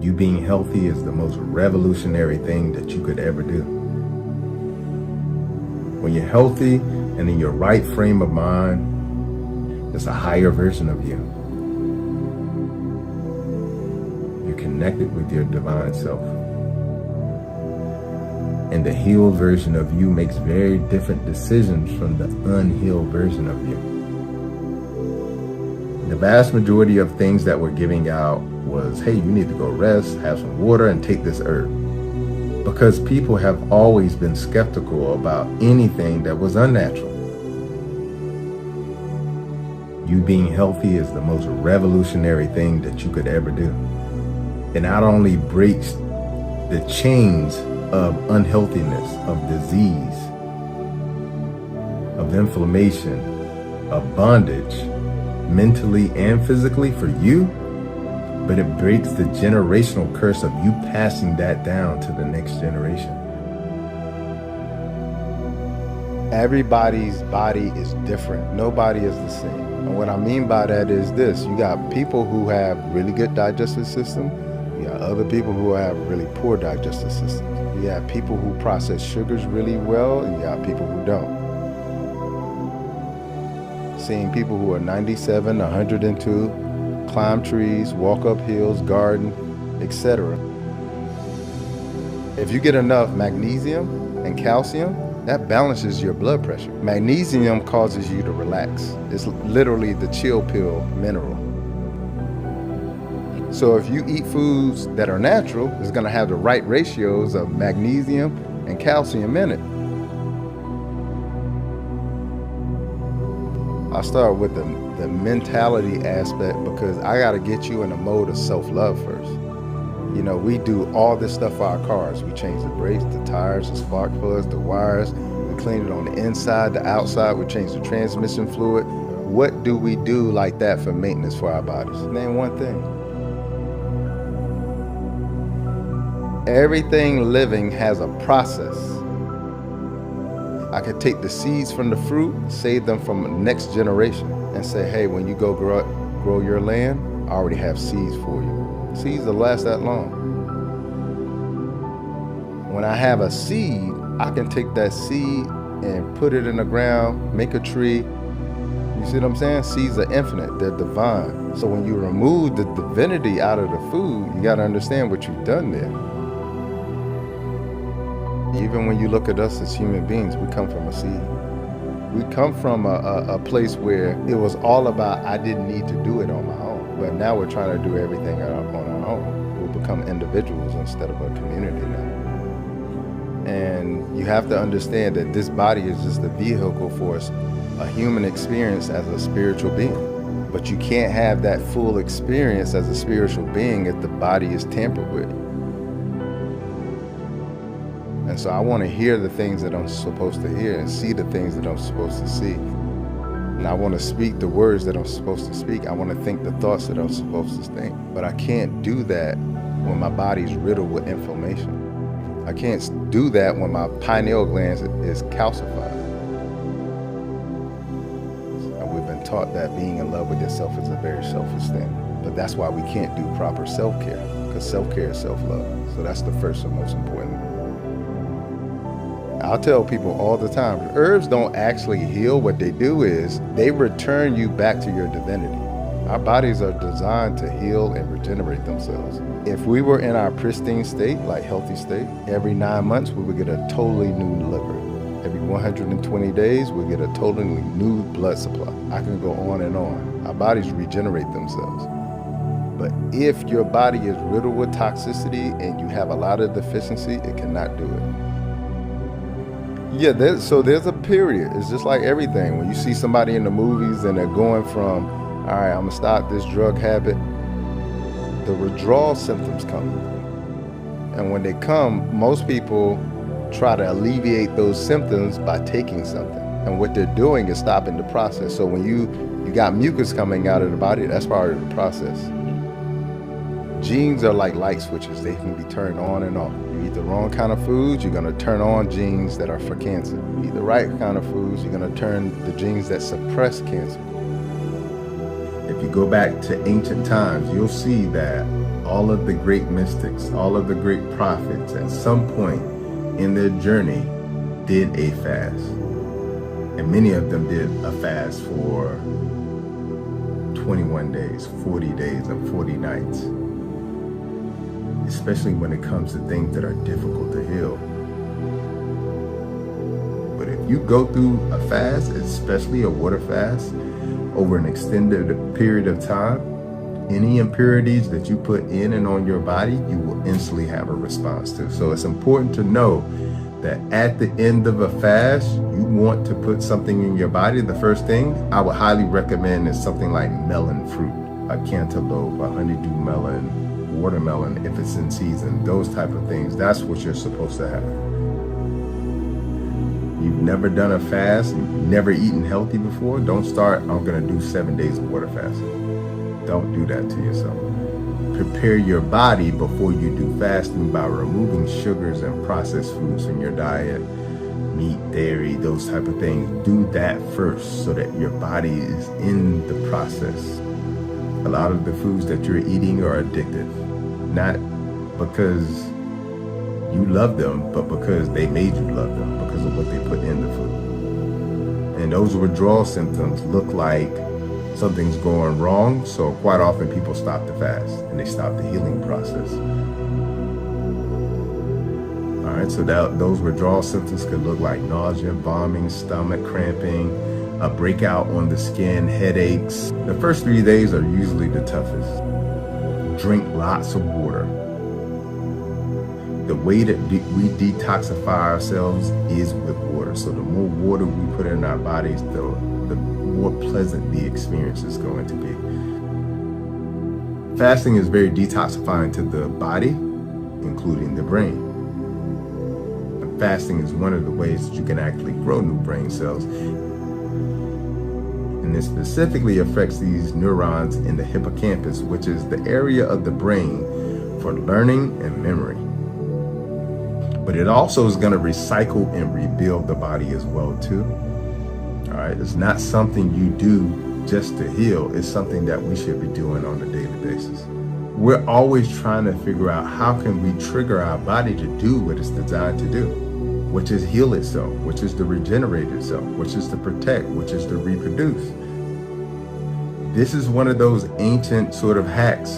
You being healthy is the most revolutionary thing that you could ever do. When you're healthy and in your right frame of mind, it's a higher version of you. You're connected with your divine self. And the healed version of you makes very different decisions from the unhealed version of you. The vast majority of things that we're giving out was, hey, you need to go rest, have some water, and take this herb. Because people have always been skeptical about anything that was unnatural. You being healthy is the most revolutionary thing that you could ever do. It not only breaks the chains of unhealthiness, of disease, of inflammation, of bondage, mentally and physically for you, but it breaks the generational curse of you passing that down to the next generation. Everybody's body is different. Nobody is the same. And what I mean by that is this: you got people who have really good digestive system. You got other people who have really poor digestive systems. You have people who process sugars really well, and you got people who don't. Seeing people who are 97, 102, climb trees, walk up hills, garden, etc. If you get enough magnesium and calcium, that balances your blood pressure. Magnesium causes you to relax. It's literally the chill pill mineral. So if you eat foods that are natural, it's gonna have the right ratios of magnesium and calcium in it. I'll start with the mentality aspect, because I gotta get you in a mode of self-love first. You know, we do all this stuff for our cars. We change the brakes, the tires, the spark plugs, the wires. We clean it on the inside, the outside. We change the transmission fluid. What do we do like that for maintenance for our bodies? Name one thing. Everything living has a process. I could take the seeds from the fruit, save them from the next generation, and say, hey, when you go grow your land, I already have seeds for you. Seeds will last that long. When I have a seed, I can take that seed and put it in the ground, make a tree. You see what I'm saying? Seeds are infinite, they're divine. So when you remove the divinity out of the food, you gotta understand what you've done there. Even when you look at us as human beings, we come from a seed. We come from a place where it was all about, I didn't need to do it on my own. But now we're trying to do everything on our own. We'll become individuals instead of a community now. And you have to understand that this body is just a vehicle for us, a human experience as a spiritual being. But you can't have that full experience as a spiritual being if the body is tampered with. And so I want to hear the things that I'm supposed to hear and see the things that I'm supposed to see. And I want to speak the words that I'm supposed to speak. I want to think the thoughts that I'm supposed to think. But I can't do that when my body's riddled with inflammation. I can't do that when my pineal gland is calcified. And we've been taught that being in love with yourself is a very selfish thing. But that's why we can't do proper self-care, because self-care is self-love. So that's the first and most important thing. I'll tell people all the time, herbs don't actually heal. What they do is they return you back to your divinity. Our bodies are designed to heal and regenerate themselves. If we were in our pristine state, like healthy state, every 9 months we would get a totally new liver. Every 120 days we get a totally new blood supply. I can go on and on. Our bodies regenerate themselves. But if your body is riddled with toxicity and you have a lot of deficiency, it cannot do it. Yeah, there's a period. It's just like everything. When you see somebody in the movies and they're going from, all right, I'm gonna stop this drug habit, the withdrawal symptoms come. And when they come, most people try to alleviate those symptoms by taking something. And what they're doing is stopping the process. So when you got mucus coming out of the body, that's part of the process. Genes are like light switches. They can be turned on and off. You eat the wrong kind of foods, you're gonna turn on genes that are for cancer. You eat the right kind of foods, you're gonna turn the genes that suppress cancer. If you go back to ancient times, you'll see that All of the great mystics, all of the great prophets at some point in their journey did a fast. And many of them did a fast for 21 days, 40 days, and 40 nights. Especially when it comes to things that are difficult to heal. But if you go through a fast, especially a water fast, over an extended period of time, any impurities that you put in and on your body, you will instantly have a response to. So it's important to know that at the end of a fast, you want to put something in your body. The first thing I would highly recommend is something like melon fruit, a cantaloupe, a honeydew melon, watermelon if it's in season, those type of things. That's what you're supposed to have. You've never done a fast, you've never eaten healthy before, don't start, I'm gonna do 7 days of water fasting. Don't do that to yourself. Prepare your body before you do fasting by removing sugars and processed foods from your diet, meat, dairy, those type of things. Do that first so that your body is in the process. A lot of the foods that you're eating are addictive, not because you love them, but because they made you love them, because of what they put in the food. And those withdrawal symptoms look like something's going wrong, so quite often people stop the fast and they stop the healing process. All right, so those withdrawal symptoms could look like nausea, vomiting, stomach cramping, a breakout on the skin, headaches. The first 3 days are usually the toughest. Drink lots of water. The way that we detoxify ourselves is with water. So the more water we put in our bodies, the more pleasant the experience is going to be. Fasting is very detoxifying to the body, including the brain. And fasting is one of the ways that you can actually grow new brain cells. And it specifically affects these neurons in the hippocampus, which is the area of the brain for learning and memory. But it also is going to recycle and rebuild the body as well too. All right, it's not something you do just to heal. It's something that we should be doing on a daily basis. We're always trying to figure out how can we trigger our body to do what it's designed to do, which is heal itself, which is to regenerate itself, which is to protect, which is to reproduce. This is one of those ancient sort of hacks